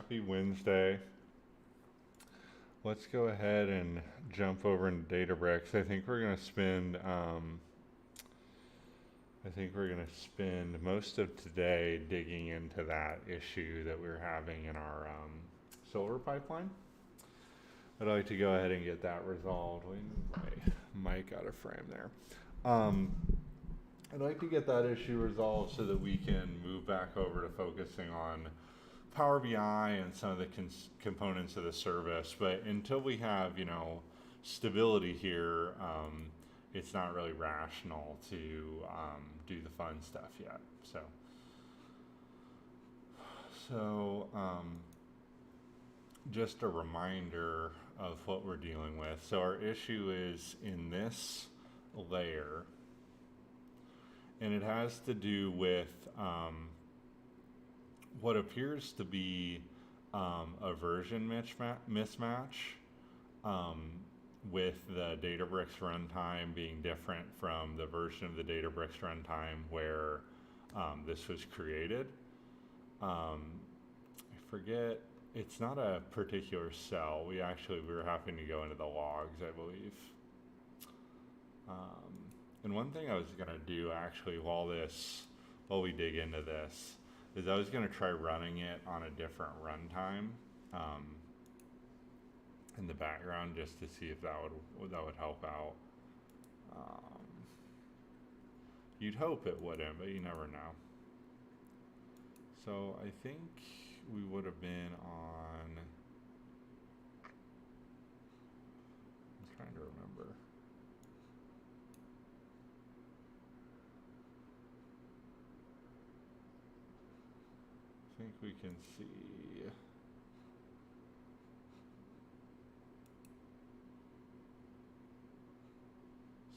Happy Wednesday. Let's go ahead and jump over into Databricks. I think we're gonna spend most of today digging into that issue that we're having in our solar pipeline. I'd like to go ahead and get that resolved. Let me move my mic out of frame there. I'd like to get that issue resolved so that we can move back over to focusing on Power BI and some of the components of the service. But until we have, stability here, it's not really rational to do the fun stuff yet. So just a reminder of what we're dealing with. So our issue is in this layer, and it has to do with what appears to be a version mismatch with the Databricks runtime being different from the version of the Databricks runtime where this was created. I forget, it's not a particular cell. We were having to go into the logs, I believe. And one thing I was gonna do actually while we dig into this is I was gonna try running it on a different runtime in the background just to see if that would help out. You'd hope it wouldn't, but you never know. So I think we would have been on, I'm trying to remember. I think we can see.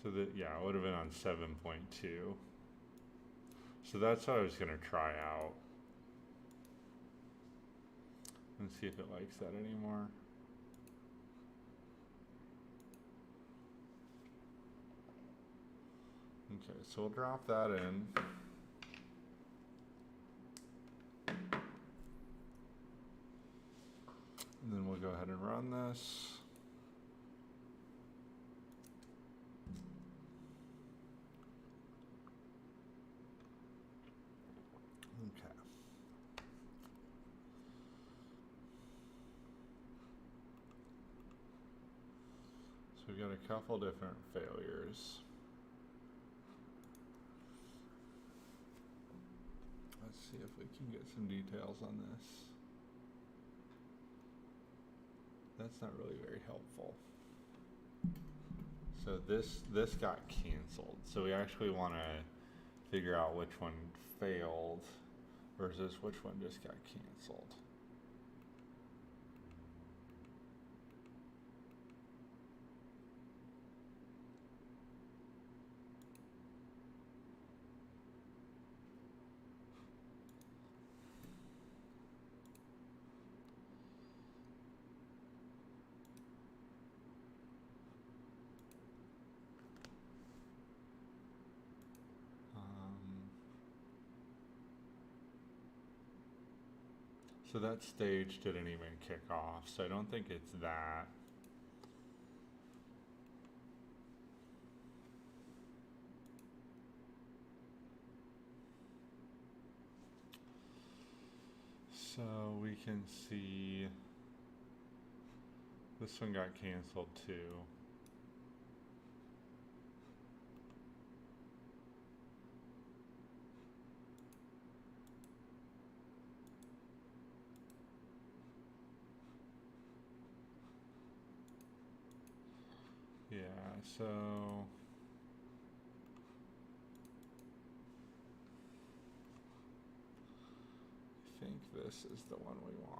So that, yeah, it would have been on 7.2. So that's what I was going to try out. And see if it likes that anymore. Okay, so we'll drop that in. And then we'll go ahead and run this. Okay. So we've got a couple different failures. Let's see if we can get some details on this. That's not really very helpful. So this got canceled. So we actually want to figure out which one failed versus which one just got canceled. So that stage didn't even kick off, so I don't think it's that. So we can see this one got canceled too. Yeah, so I think this is the one we want.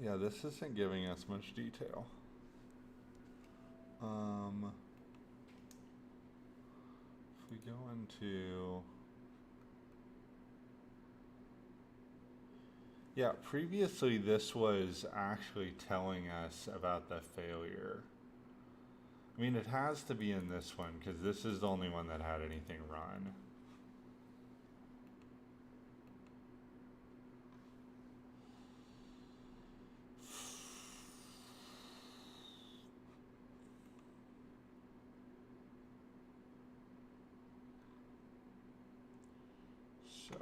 Yeah, this isn't giving us much detail. go into, yeah, previously this was actually telling us about the failure. I mean, it has to be in this one because this is the only one that had anything run. So,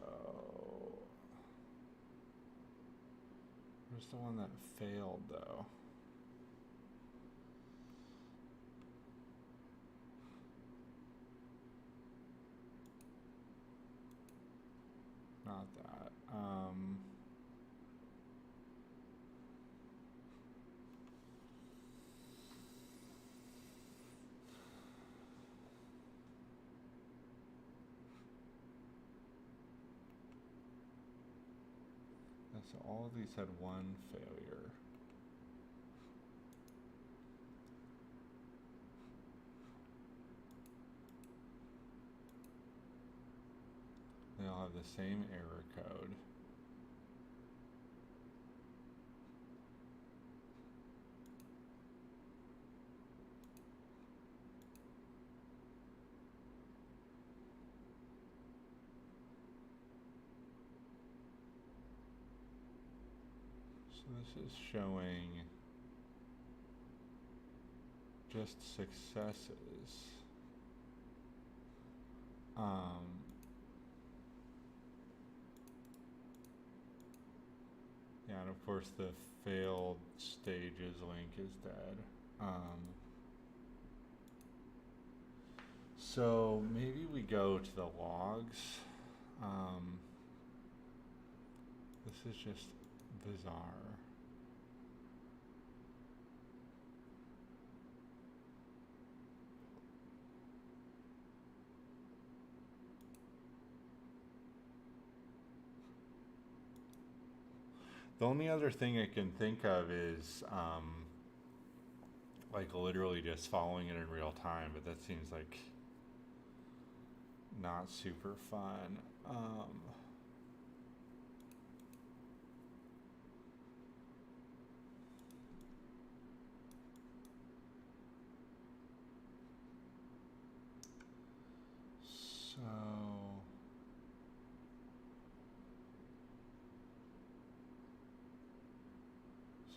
where's the one that failed though? Not that. So all of these had one failure. They all have the same error code. So this is showing just successes. Yeah, and of course the failed stages link is dead. So maybe we go to the logs. This is just bizarre. The only other thing I can think of is like literally just following it in real time, but that seems like not super fun.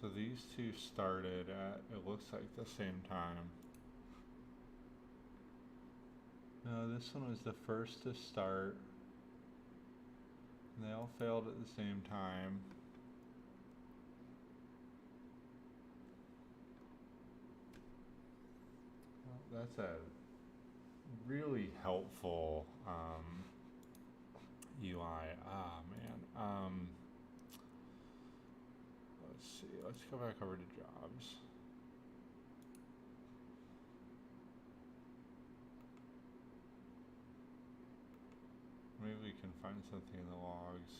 So these two started at, it looks like the same time. No, this one was the first to start. And they all failed at the same time. Well, that's a really helpful UI. Ah, man. Let's see. Let's go back over to jobs. Maybe we can find something in the logs.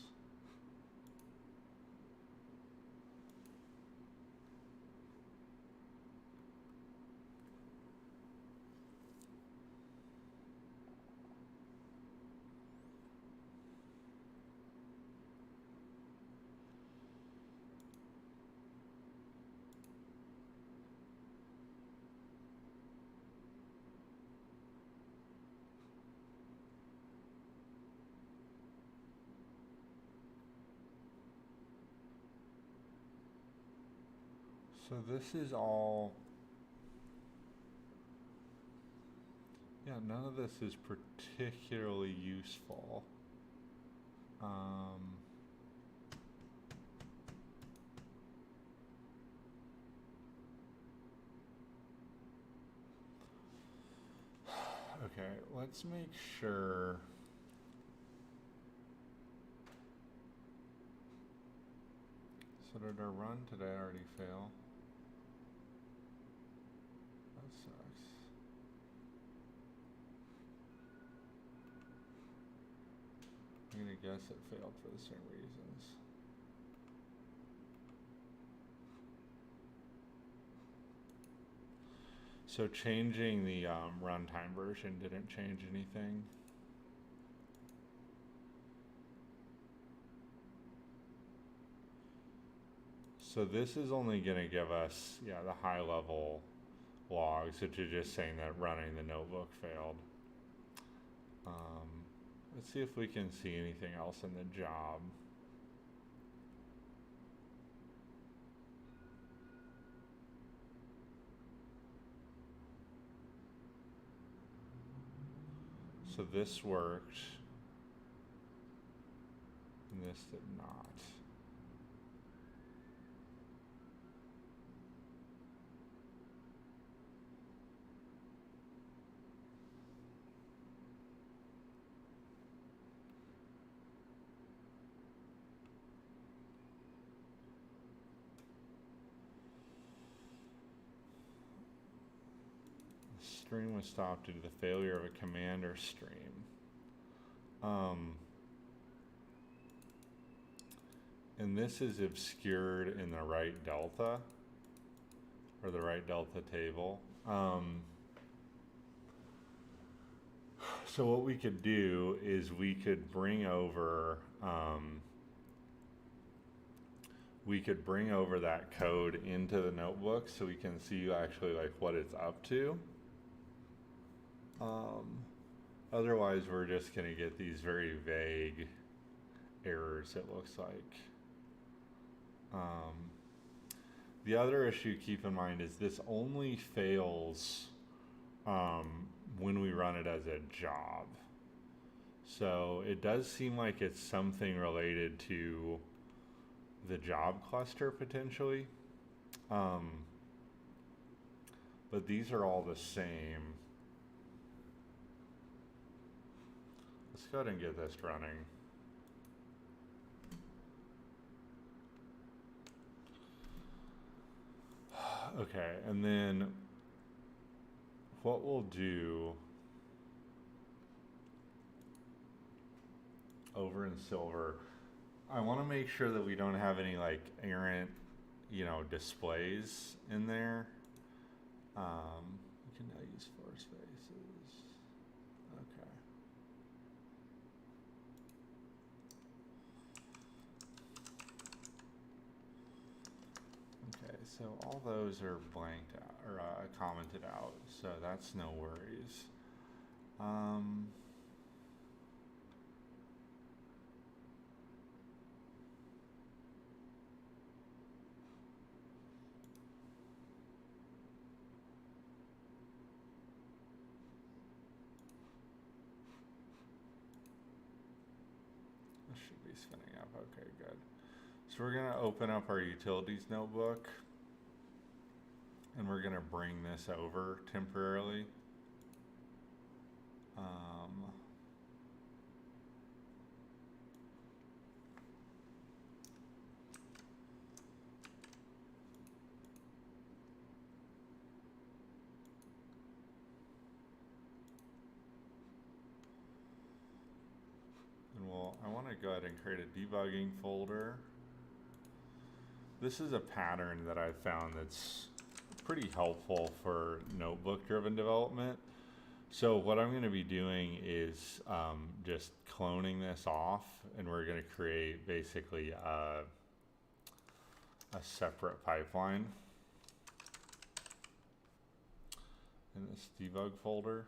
So this is all, yeah, none of this is particularly useful. Okay, let's make sure. So did our run today already fail? That sucks. I'm gonna guess it failed for the same reasons. So changing the runtime version didn't change anything. So this is only going to give us, yeah, the high level logs, which is just saying that running the notebook failed. Let's see if we can see anything else in the job. So this worked, and this did not. Stream was stopped due to the failure of a command or stream. And this is obscured in the right delta, or the right delta table. So what we could do is we could bring over that code into the notebook so we can see actually like what it's up to. Otherwise, we're just going to get these very vague errors, it looks like. The other issue, keep in mind, is this only fails when we run it as a job. So it does seem like it's something related to the job cluster potentially. But these are all the same. Let's go ahead and get this running. Okay, and then what we'll do over in Silver, I want to make sure that we don't have any like errant, displays in there. We can now use four spaces. Okay. Okay, so all those are blanked out or commented out, so that's no worries. This should be spinning up. Okay, good. So we're going to open up our utilities notebook, and we're going to bring this over temporarily. And I want to go ahead and create a debugging folder. This is a pattern that I've found that's pretty helpful for notebook-driven development. So what I'm going to be doing is just cloning this off, and we're going to create basically a separate pipeline in this debug folder.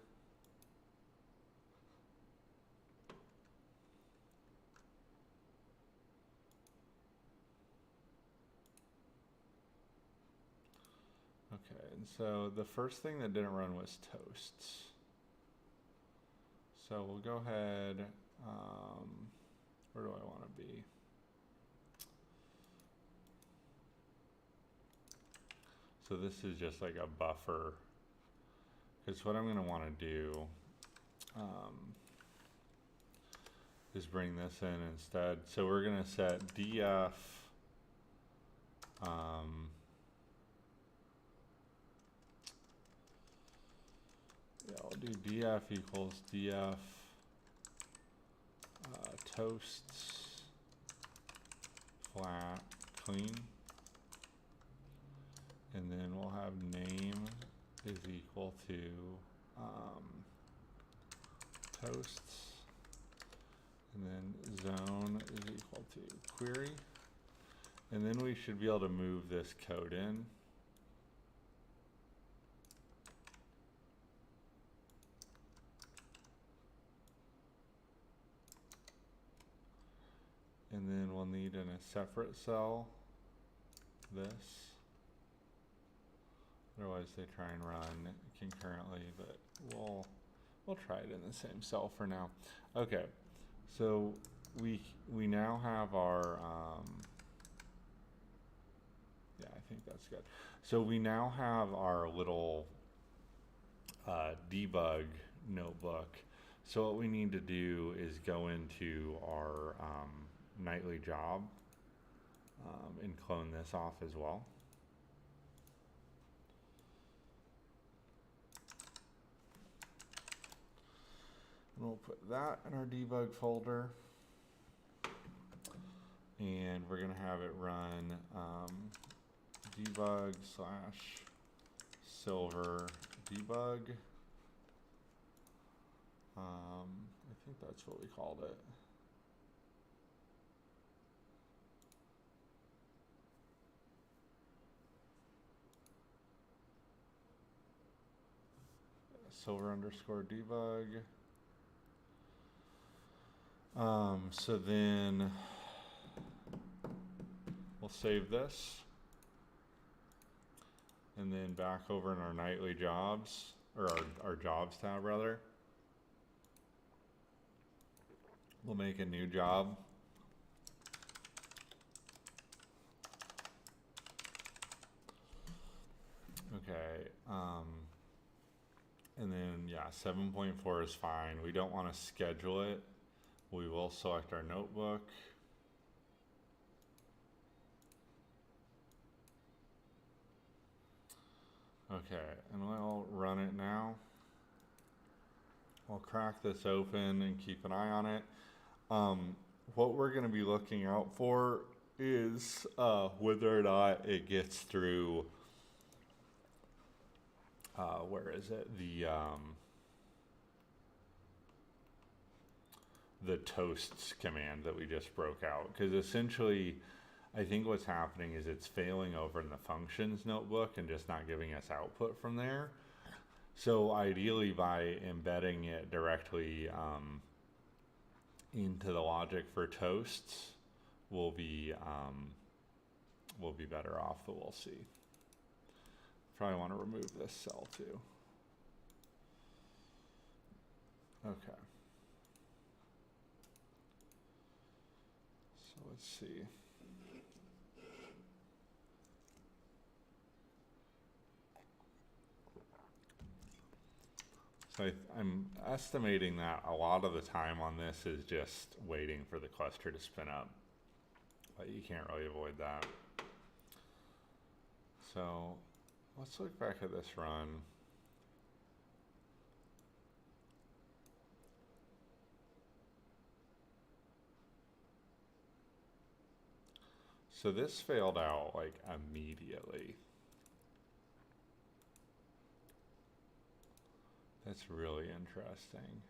Okay, and so the first thing that didn't run was toasts. So we'll go ahead, where do I want to be? So this is just like a buffer, because what I'm going to want to do is bring this in instead. So we're going to set df yeah, I'll do df equals df toasts flat clean, and then we'll have name is equal to toasts, and then zone is equal to query. And then we should be able to move this code in. And then we'll need in a separate cell this. Otherwise they try and run concurrently, but we'll try it in the same cell for now. Okay, so we now have our yeah, I think that's good. So we now have our little debug notebook. So what we need to do is go into our nightly job and clone this off as well. And we'll put that in our debug folder. And we're going to have it run debug / silver debug. I think that's what we called it. Silver _ debug. So then we'll save this, and then back over in our nightly jobs, or our jobs tab rather, we'll make a new job. Okay, and then yeah, 7.4 is fine. We don't want to schedule it. We will select our notebook. Okay, and we'll run it now. We'll crack this open and keep an eye on it. What we're going to be looking out for is whether or not it gets through, where is it? The toasts command that we just broke out, because essentially I think what's happening is it's failing over in the functions notebook and just not giving us output from there. So ideally, by embedding it directly into the logic for toasts, we'll be better off, but we'll see. Probably want to remove this cell too. Okay. So let's see. So I'm estimating that a lot of the time on this is just waiting for the cluster to spin up, but you can't really avoid that. So let's look back at this run. So this failed out like immediately. That's really interesting.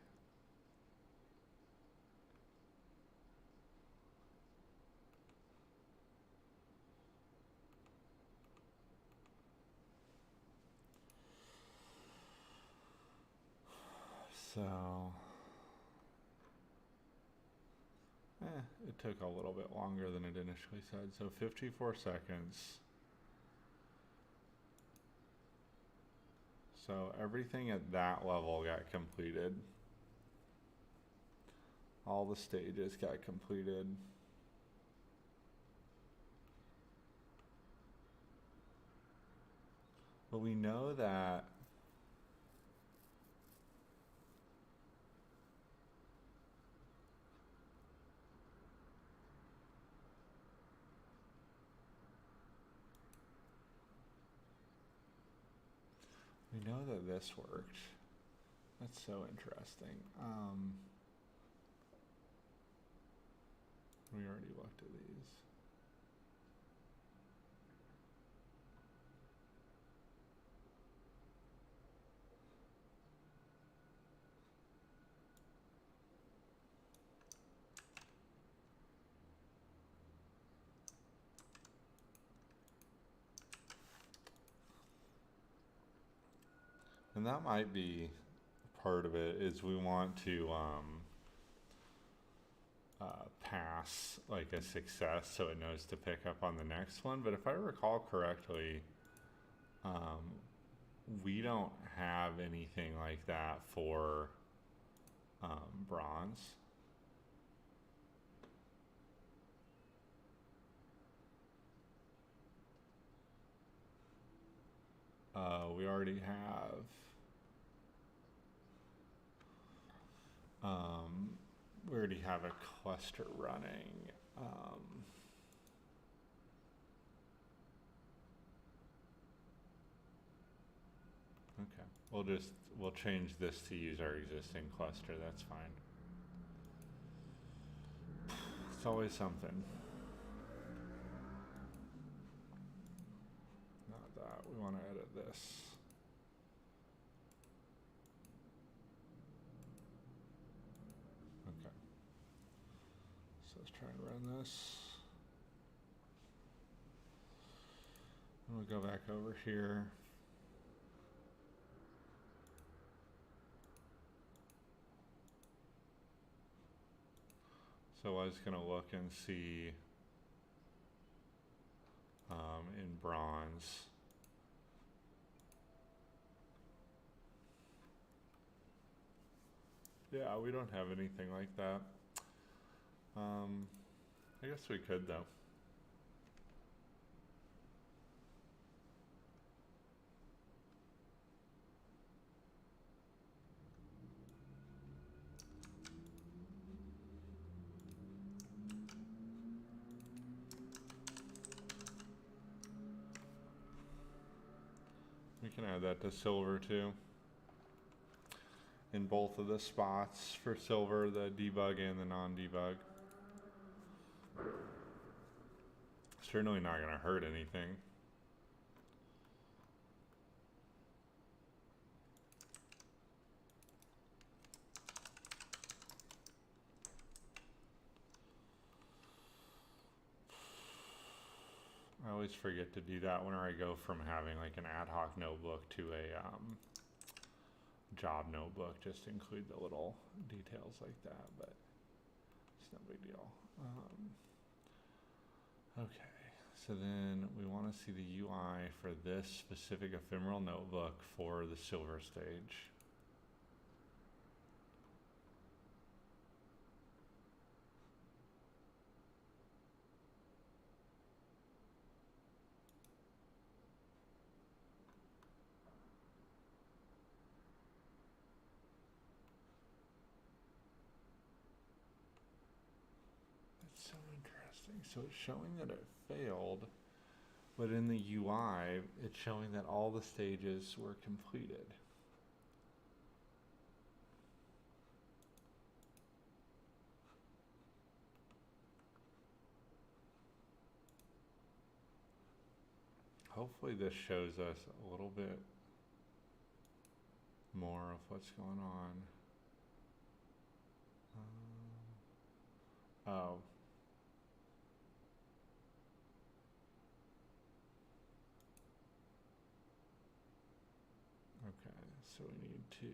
So, it took a little bit longer than it initially said. So 54 seconds. So everything at that level got completed. All the stages got completed. But we know that this worked. That's so interesting. We already looked at these. And that might be part of it, is we want to pass like a success so it knows to pick up on the next one. But if I recall correctly, we don't have anything like that for bronze. We already have a cluster running. Okay, we'll change this to use our existing cluster. That's fine. It's always something. Not that. We want to edit this. Okay. So let's try and run this. And we'll go back over here. So I was going to look and see in bronze. Yeah, we don't have anything like that. I guess we could though. We can add that to silver too. In both of the spots for silver, the debug and the non-debug. Certainly not going to hurt anything. I always forget to do that whenever I go from having like an ad hoc notebook to a job notebook, just to include the little details like that, but it's no big deal. Okay, so then we want to see the UI for this specific ephemeral notebook for the silver stage. So interesting. So it's showing that it failed, but in the UI, it's showing that all the stages were completed. Hopefully this shows us a little bit more of what's going on. Oh. Okay, so we need to...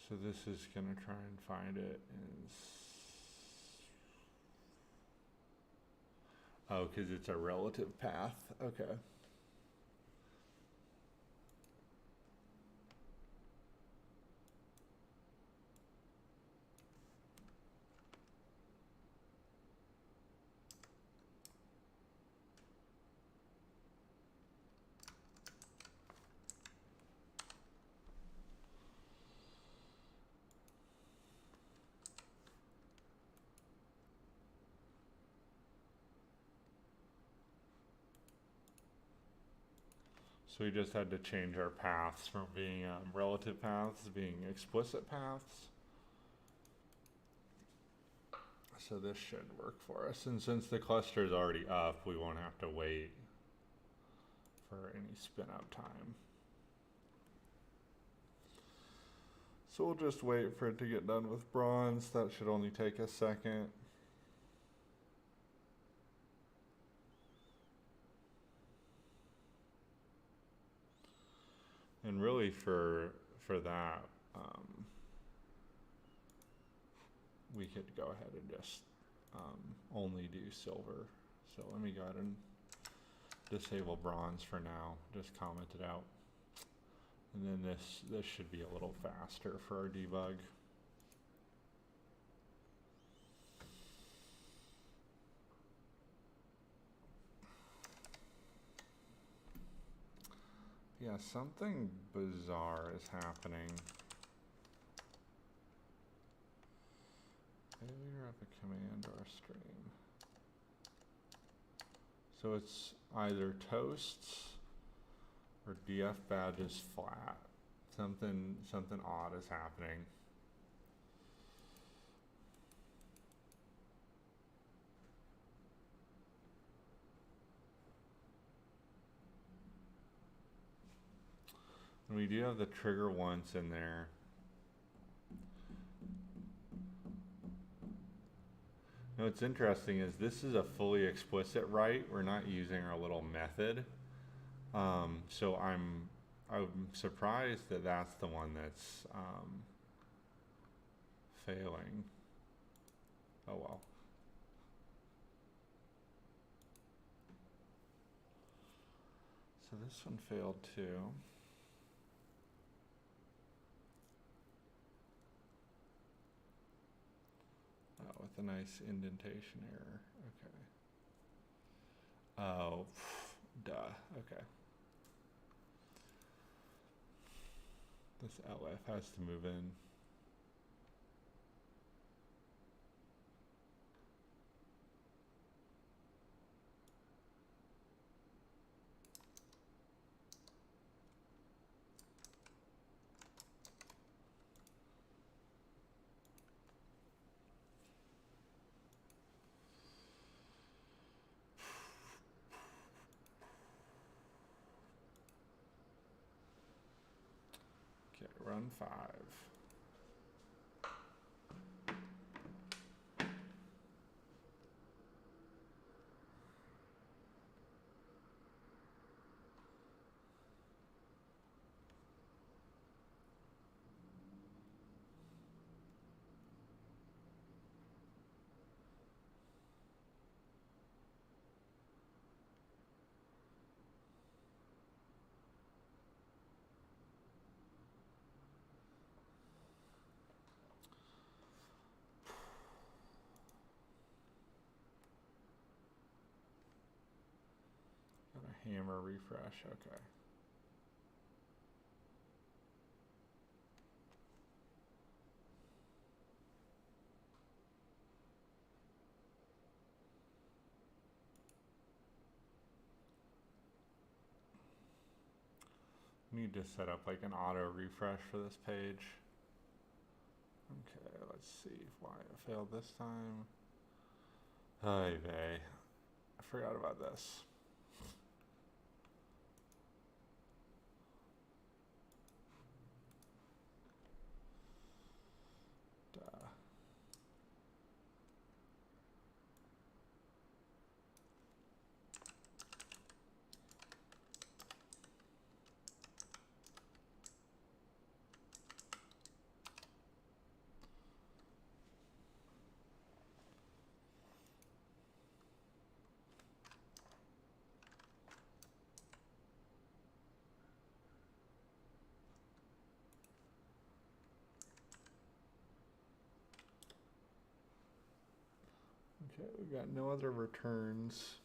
So this is going to try and find it in... Oh, because it's a relative path. Okay. So we just had to change our paths from being relative paths to being explicit paths. So this should work for us. And since the cluster is already up, we won't have to wait for any spin up time. So we'll just wait for it to get done with bronze. That should only take a second. actually for that, we could go ahead and just only do silver. So let me go ahead and disable bronze for now. Just comment it out. And then this should be a little faster for our debug. Yeah, something bizarre is happening. Failure of a command or a stream. So it's either toasts or df badge is flat. Something odd is happening. And we do have the trigger once in there. Now what's interesting is this is a fully explicit write. We're not using our little method. So I'm surprised that that's the one that's failing. Oh well. So this one failed too. With a nice indentation error. Okay. Oh, duh. Okay. This LF has to move in. Okay, run 5. Hammer refresh, okay. Need to set up like an auto refresh for this page. Okay, let's see why it failed this time. Ay vey. I forgot about this. Okay, we've got no other returns.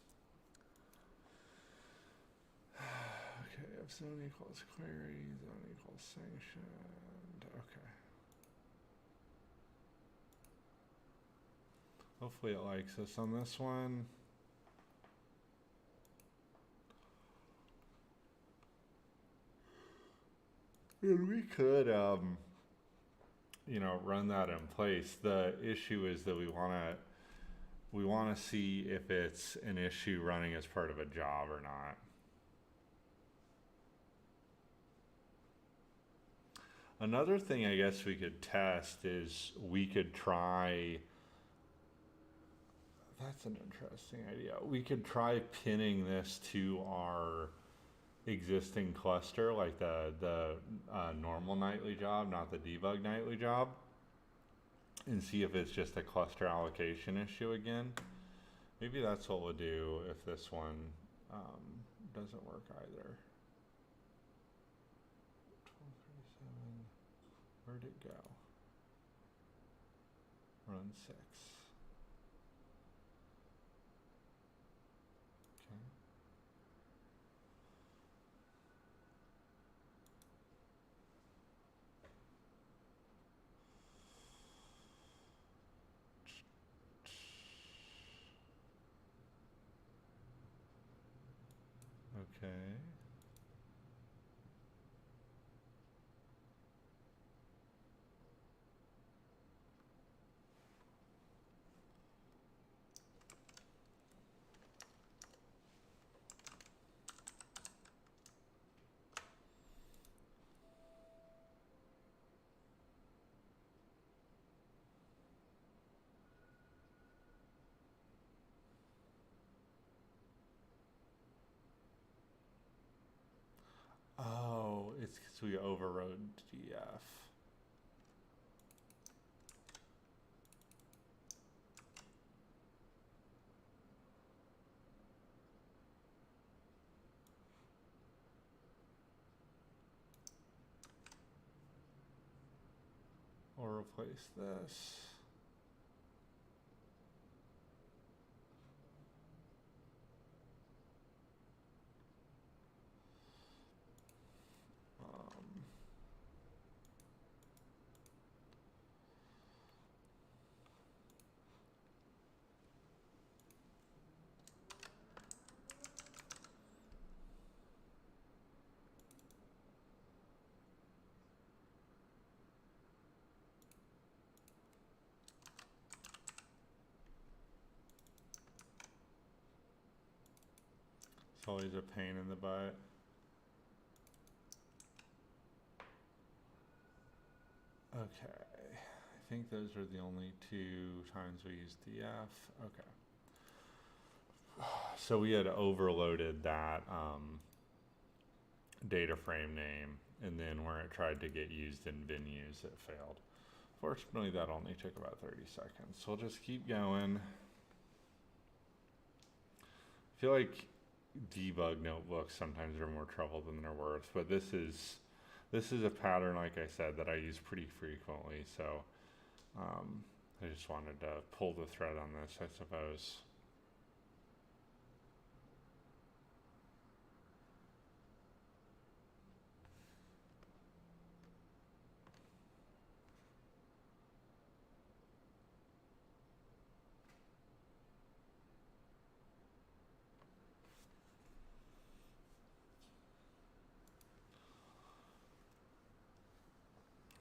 Okay, if zone equals query, zone equals sanctioned. Okay. Hopefully it likes us on this one. And we could, run that in place. The issue is that we want to see if it's an issue running as part of a job or not. Another thing I guess we could test is we could try, that's an interesting idea. We could try pinning this to our existing cluster, like the normal nightly job, not the debug nightly job, and see if it's just a cluster allocation issue again. Maybe that's what we'll do if this one doesn't work either. 1237, where'd it go? Run 6. Okay. Okay. Oh, it's because we overrode DF. Or replace this. It's always a pain in the butt. Okay, I think those are the only 2 times we used DF. Okay. So we had overloaded that data frame name, and then where it tried to get used in venues, it failed. Fortunately, that only took about 30 seconds. So we'll just keep going. I feel like debug notebooks sometimes are more trouble than they're worth, but this is a pattern, like I said, that I use pretty frequently. So I just wanted to pull the thread on this, I suppose.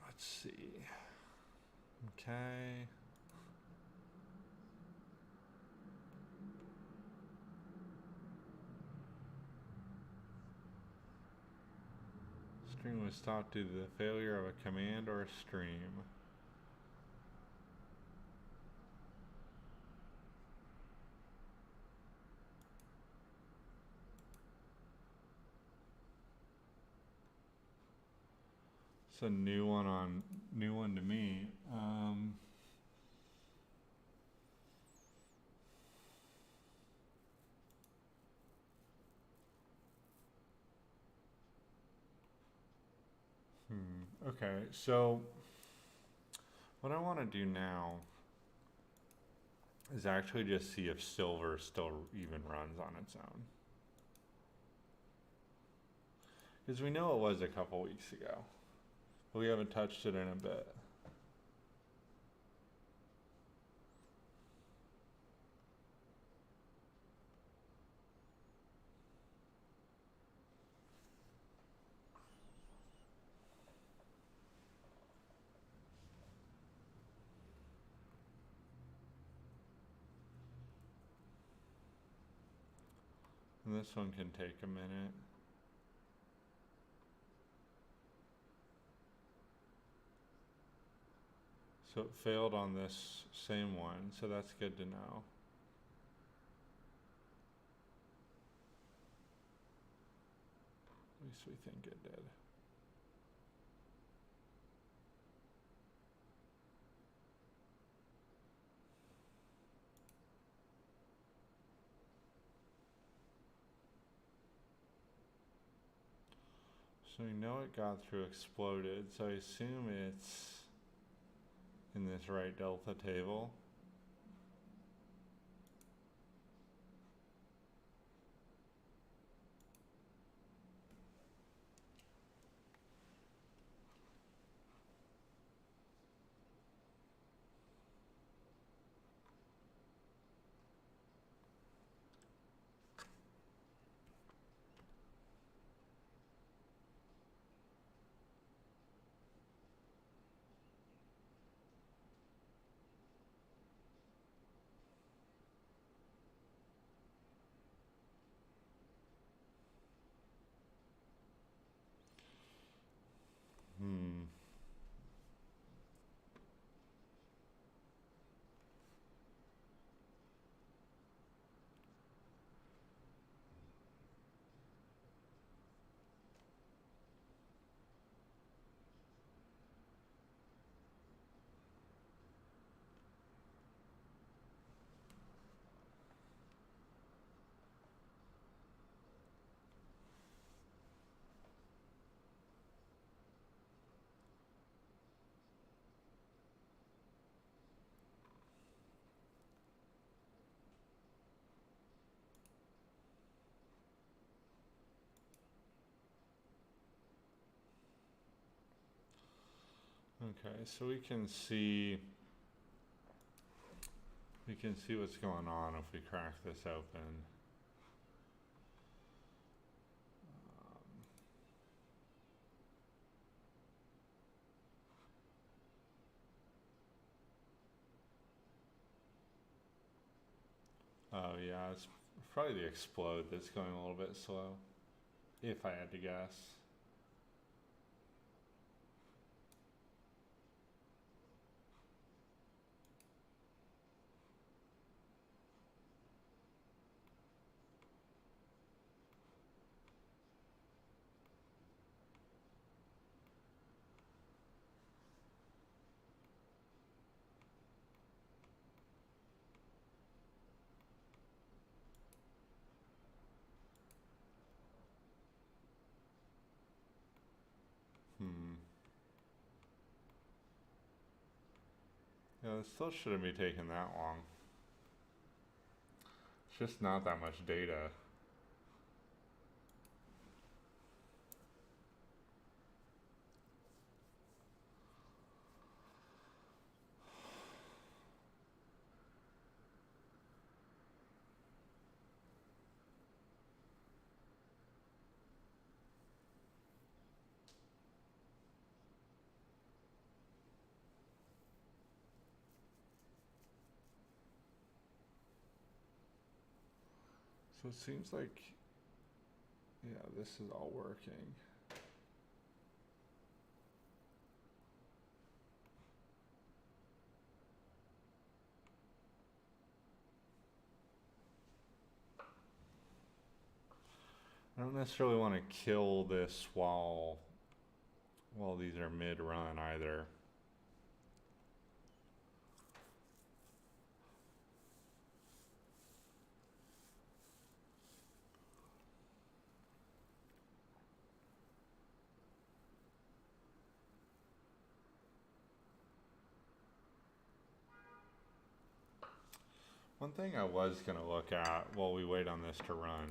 Let's see. Okay. String was stopped due to the failure of a command or a stream. It's a new one to me. Okay, so what I want to do now is actually just see if silver still even runs on its own. Because we know it was a couple weeks ago, but we haven't touched it in a bit. And this one can take a minute. So it failed on this same one, so that's good to know. least we think it did. So we know it got through exploded, so I assume it's in this right delta table. Okay, so we can see what's going on if we crack this open. Oh yeah, it's probably the explode that's going a little bit slow, if I had to guess. Yeah, this still shouldn't be taking that long. It's just not that much data. So it seems like, yeah, this is all working. I don't necessarily want to kill this while these are mid-run either. One thing I was going to look at while we wait on this to run.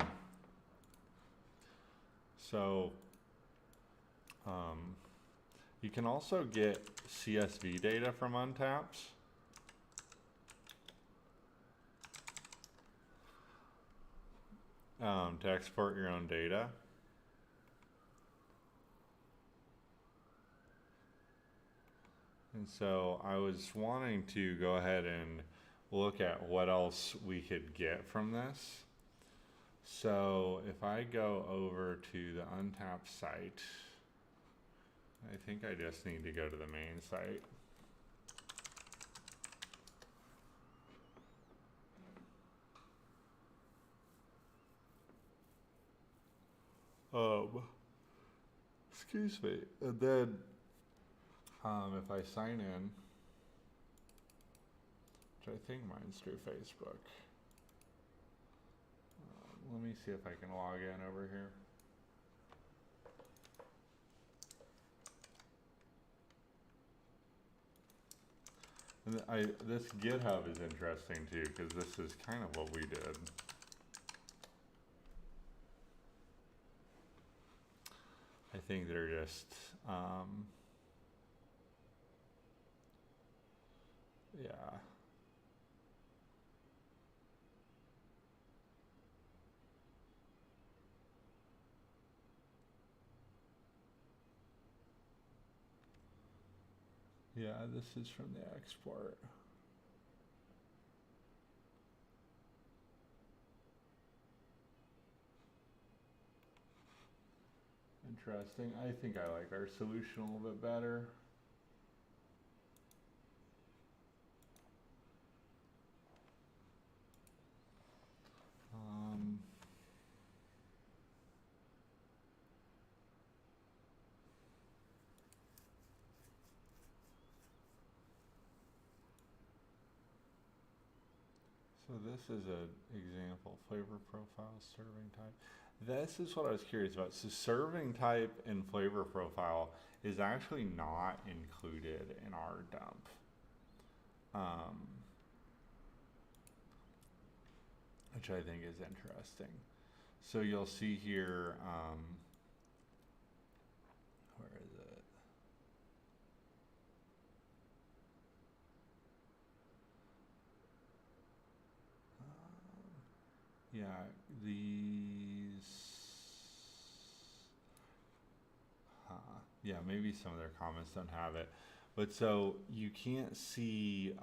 So, you can also get CSV data from untaps. To export your own data. And so I was wanting to go ahead and look at what else we could get from this. So if I go over to the untapped site, I think I just need to go to the main site. Excuse me. And then if I sign in, which I think mine's through Facebook. Let me see if I can log in over here. And this GitHub is interesting too, because this is kind of what we did. I think they're just, yeah. Yeah, this is from the export. Interesting. I think I like our solution a little bit better. So this is an example, flavor profile, serving type. This is what I was curious about. So serving type and flavor profile is actually not included in our dump. Which I think is interesting. So you'll see here, where is it? Yeah, yeah, maybe some of their comments don't have it. But so you can't see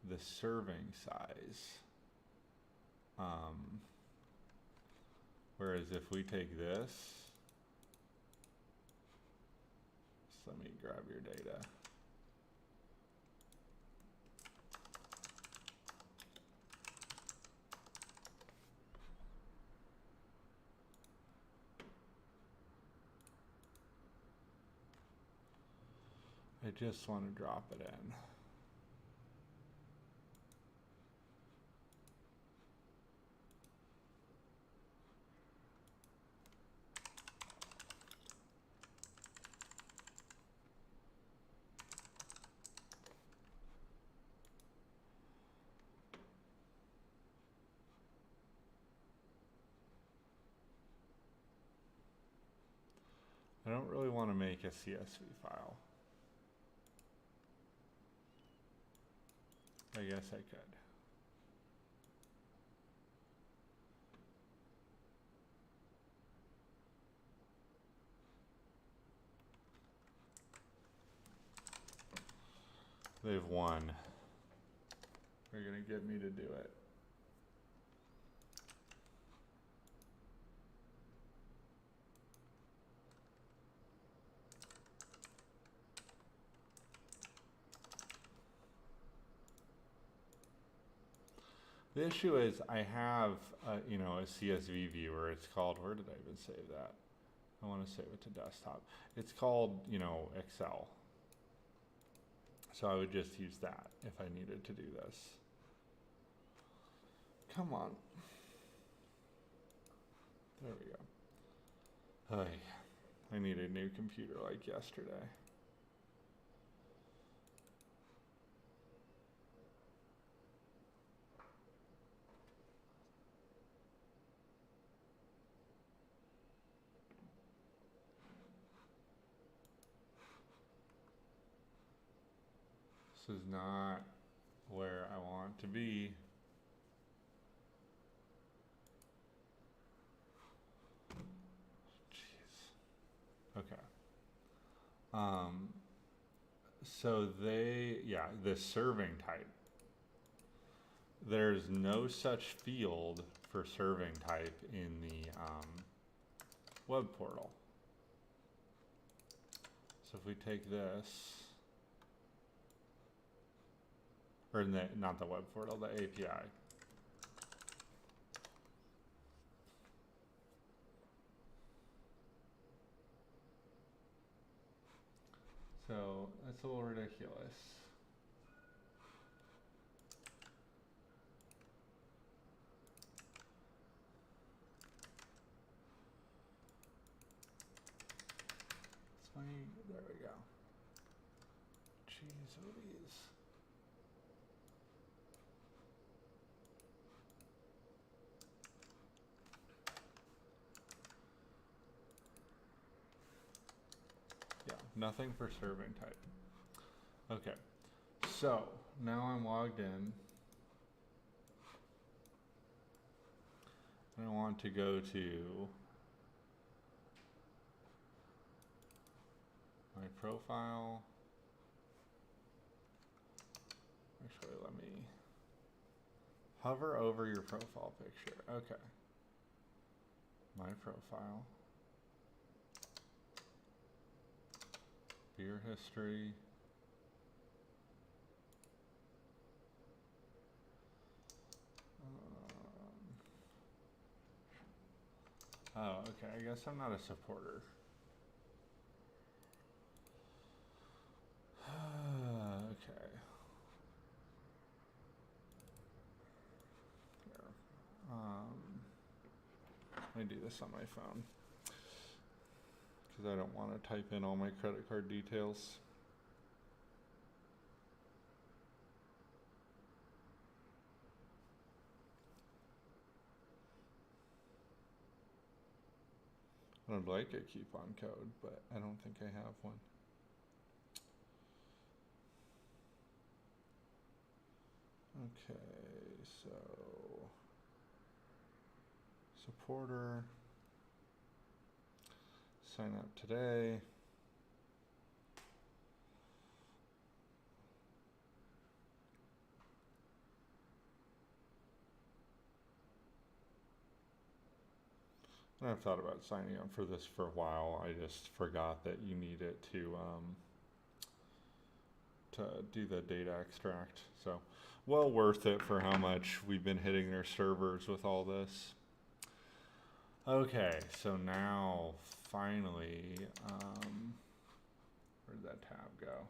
the serving size. Whereas if we take this, just let me grab your data. I just want to drop it in. I don't really want to make a CSV file. I guess I could. They've won. They're going to get me to do it. The issue is I have, you know, a CSV viewer. It's called, where did I even save that? I want to save it to desktop. It's called, you know, Excel. So I would just use that if I needed to do this. Come on. There we go. I need a new computer like yesterday. This is not where I want to be. Jeez. Okay. So the serving type. There's no such field for serving type in the web portal. So if we take this, or not the web portal, the API. That's a little ridiculous. It's funny. There we go. Jeez Louise. Yeah, nothing for serving type. Okay, so now I'm logged in. I want to go to my profile. Actually, let me hover over your profile picture. Okay. My profile. Beer history. Oh, okay. I guess I'm not a supporter. Okay. Here. Let me do this on my phone because I don't want to type in all my credit card details. I would like a coupon code, but I don't think I have one. Okay, so supporter, sign up today. And I've thought about signing up for this for a while. I just forgot that you need it to do the data extract. So, well worth it for how much we've been hitting their servers with all this. Okay, so now finally, where'd that tab go?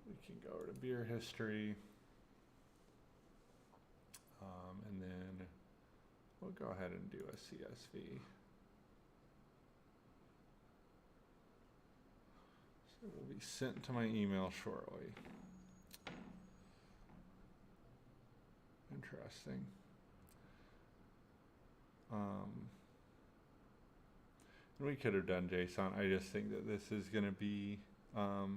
We can go over to beer history, and then we'll go ahead and do a CSV. So it will be sent to my email shortly. Interesting. We could have done JSON. I just think that this is going to be, I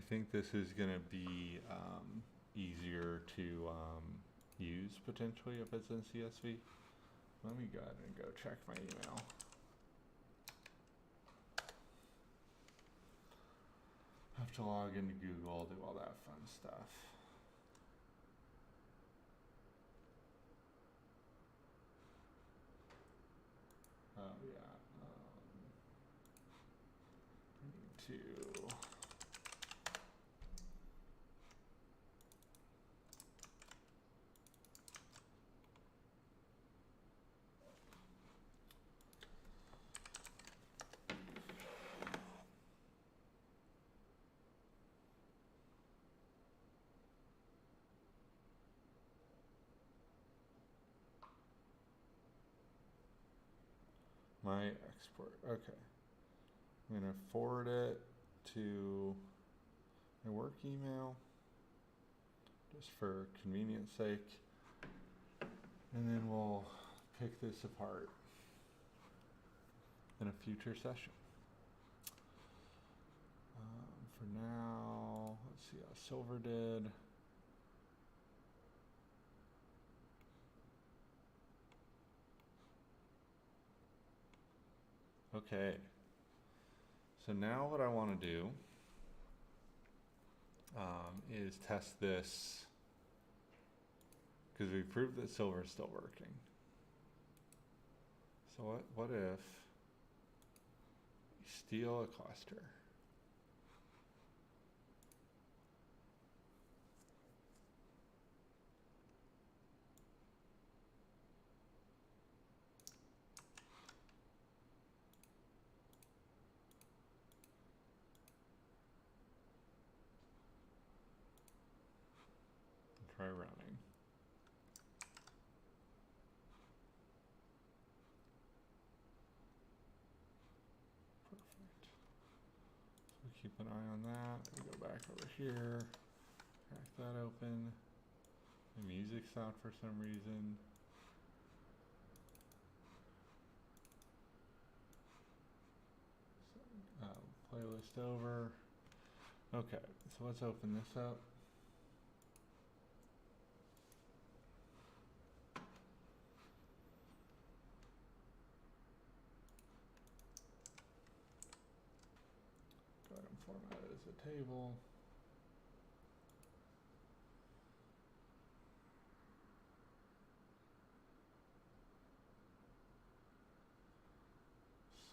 think this is going to be easier to use potentially if it's in CSV. Let me go ahead and go check my email. I have to log into Google, do all that fun stuff. Oh yeah, I need to. My export, okay. I'm gonna forward it to my work email, just for convenience sake. And then we'll pick this apart in a future session. For now, let's see how Silver did. Okay, so now what I want to do is test this, because we proved that Silver is still working. So what if we steal a cluster? try running. Perfect. So we keep an eye on that. We go back over here, crack that open. The music's out for some reason. Playlist over. Okay, so let's open this up. Go ahead and format it as a table.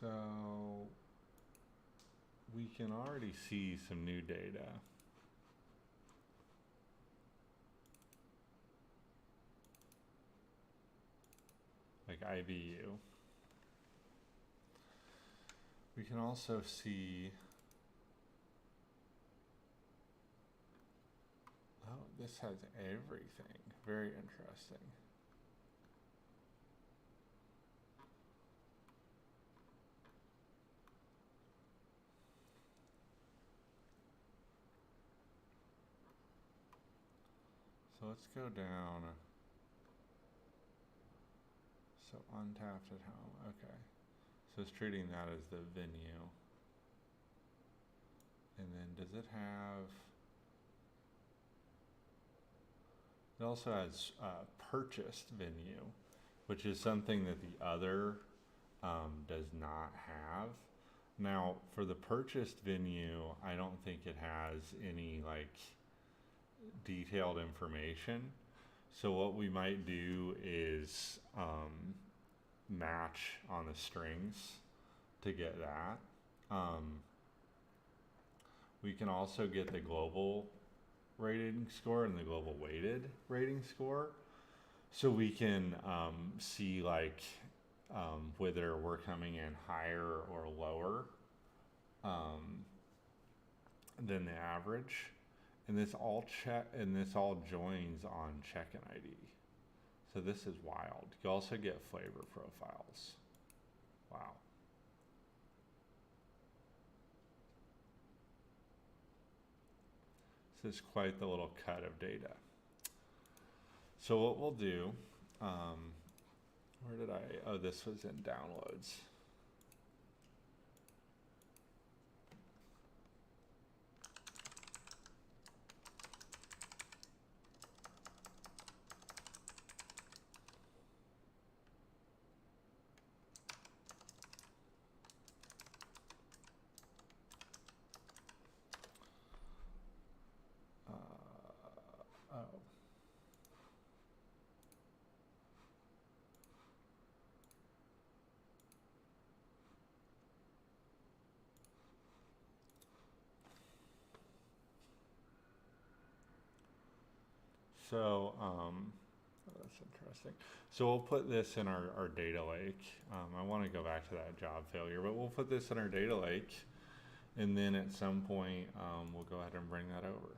So we can already see some new data. Like IBU. We can also see, oh, this has everything. Very interesting. So let's go down. So untapped at home, okay. So it's treating that as the venue. And then does it have, it also has purchased venue, which is something that the other does not have. Now for the purchased venue, I don't think it has any like detailed information. So what we might do is match on the strings to get that. We can also get the global rating score and the global weighted rating score. So we can see like whether we're coming in higher or lower than the average. And this all joins on check-in ID. So this is wild. You also get flavor profiles. Wow. This is quite the little cut of data. So what we'll do, where did oh, this was in downloads. So that's interesting. So we'll put this in our data lake. I want to go back to that job failure, but we'll put this in our data lake, and then at some point we'll go ahead and bring that over.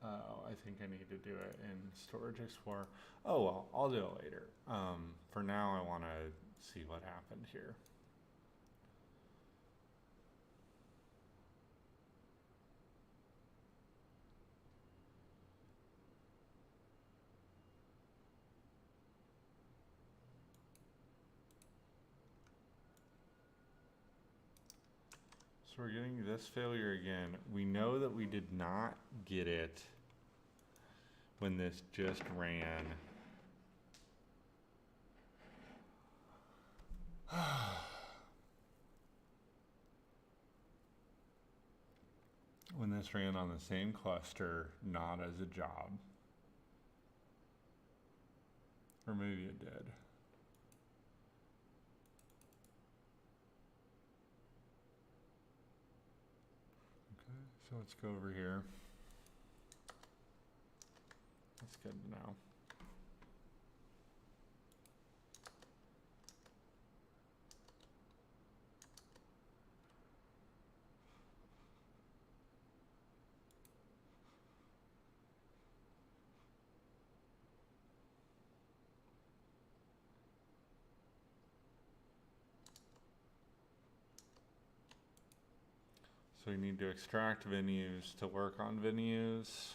Oh, I think I need to do it in Storage Explorer. Oh, well, I'll do it later. For now, I want to see what happened here. So we're getting this failure again. We know that we did not get it when this just ran. When this ran on the same cluster, not as a job. Or maybe it did. So let's go over here. That's good to know. So we need to extract venues to work on venues.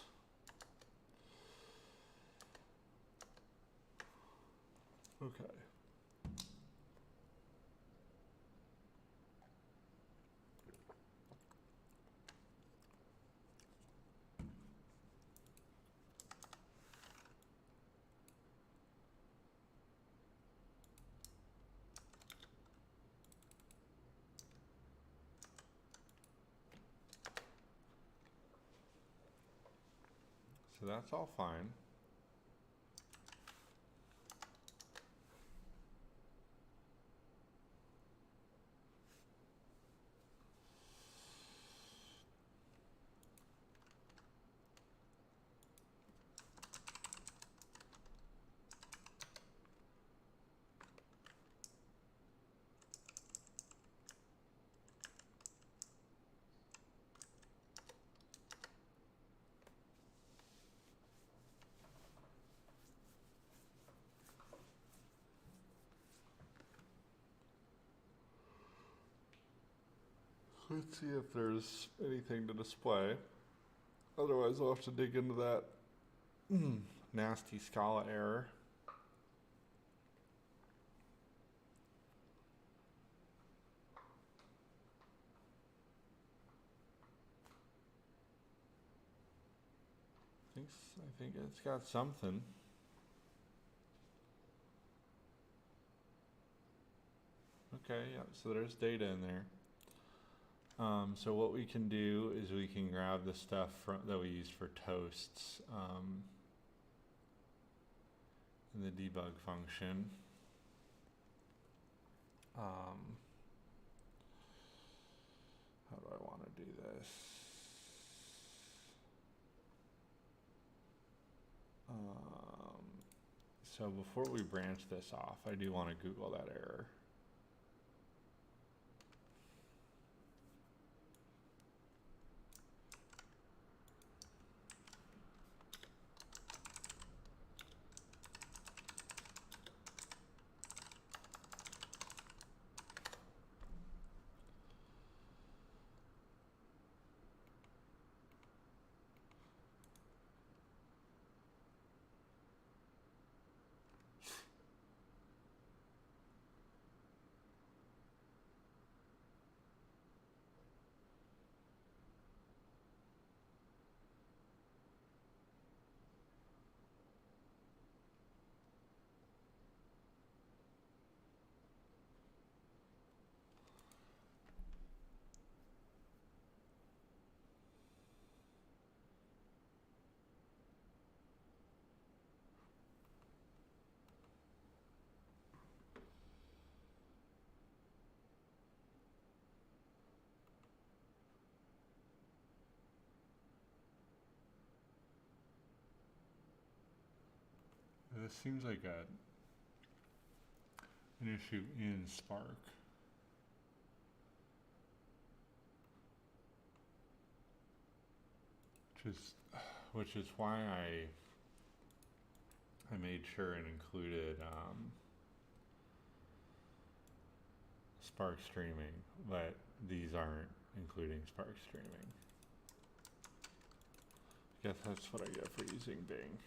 Okay. So that's all fine. Let's see if there's anything to display. Otherwise, I'll have to dig into that nasty Scala error. I think it's got something. Okay, yeah, so there's data in there. So what we can do is we can grab the stuff that we used for toasts in the debug function. How do I want to do this? So before we branch this off, I do want to Google that error. This seems like an issue in Spark. Which is why I made sure and included Spark streaming, but these aren't including Spark streaming. I guess that's what I get for using Bing.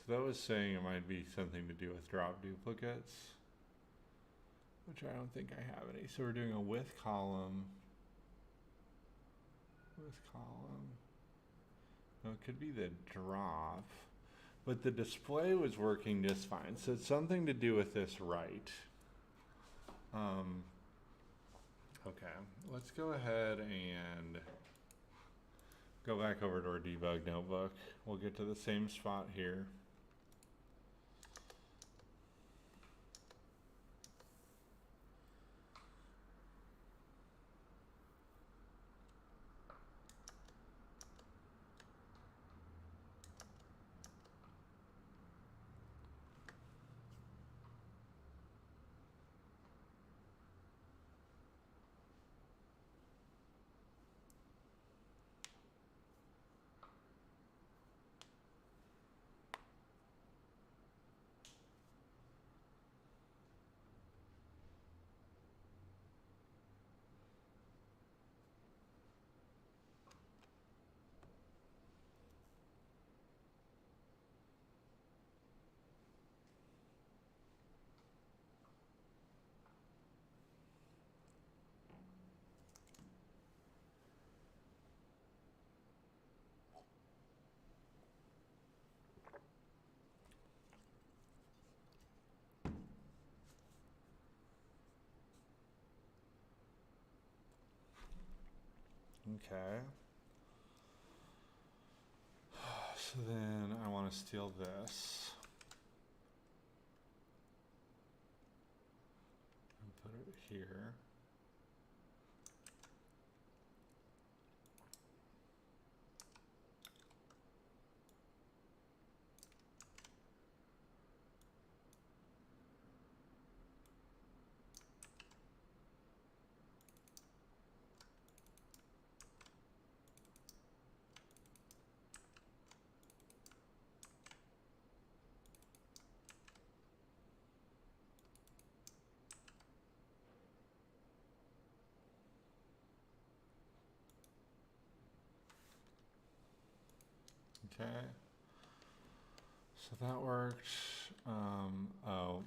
So that was saying it might be something to do with drop duplicates, which I don't think I have any. So we're doing a with column. No, it could be the drop, but the display was working just fine. So it's something to do with this right. Okay, let's go ahead and go back over to our debug notebook. We'll get to the same spot here. Okay. So then I want to steal this and put it here. Okay. So that worked. Oh.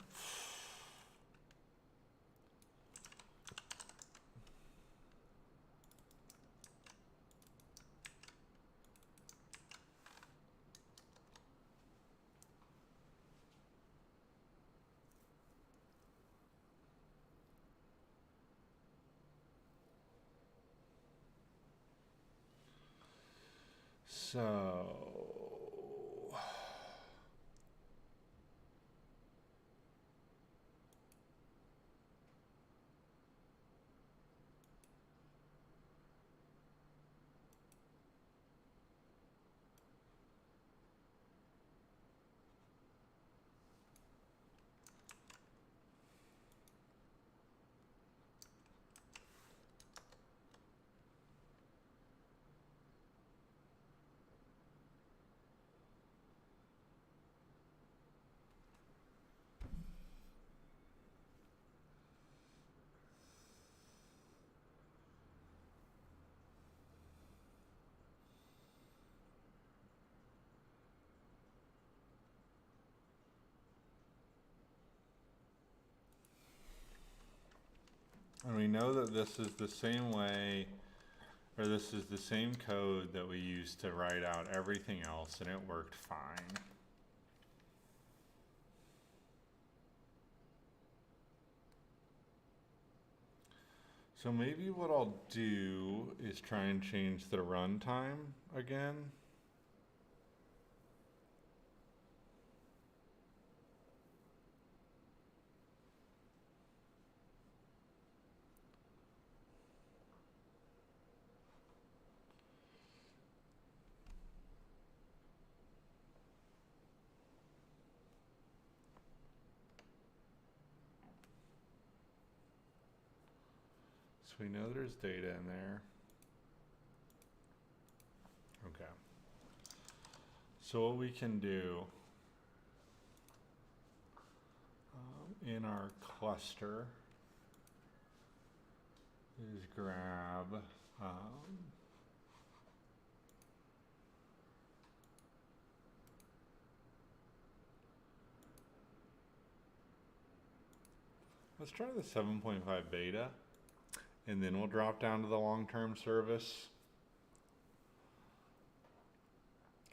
And we know that this is the same way, or this is the same code that we used to write out everything else, and it worked fine. So maybe what I'll do is try and change the runtime again. So we know there's data in there. Okay. So what we can do in our cluster is grab Let's try the 7.5 beta, and then we'll drop down to the long-term service.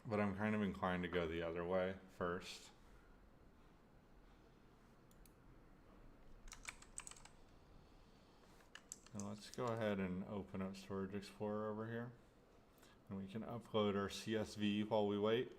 But I'm kind of inclined to go the other way first. Now let's go ahead and open up Storage Explorer over here. And we can upload our CSV while we wait.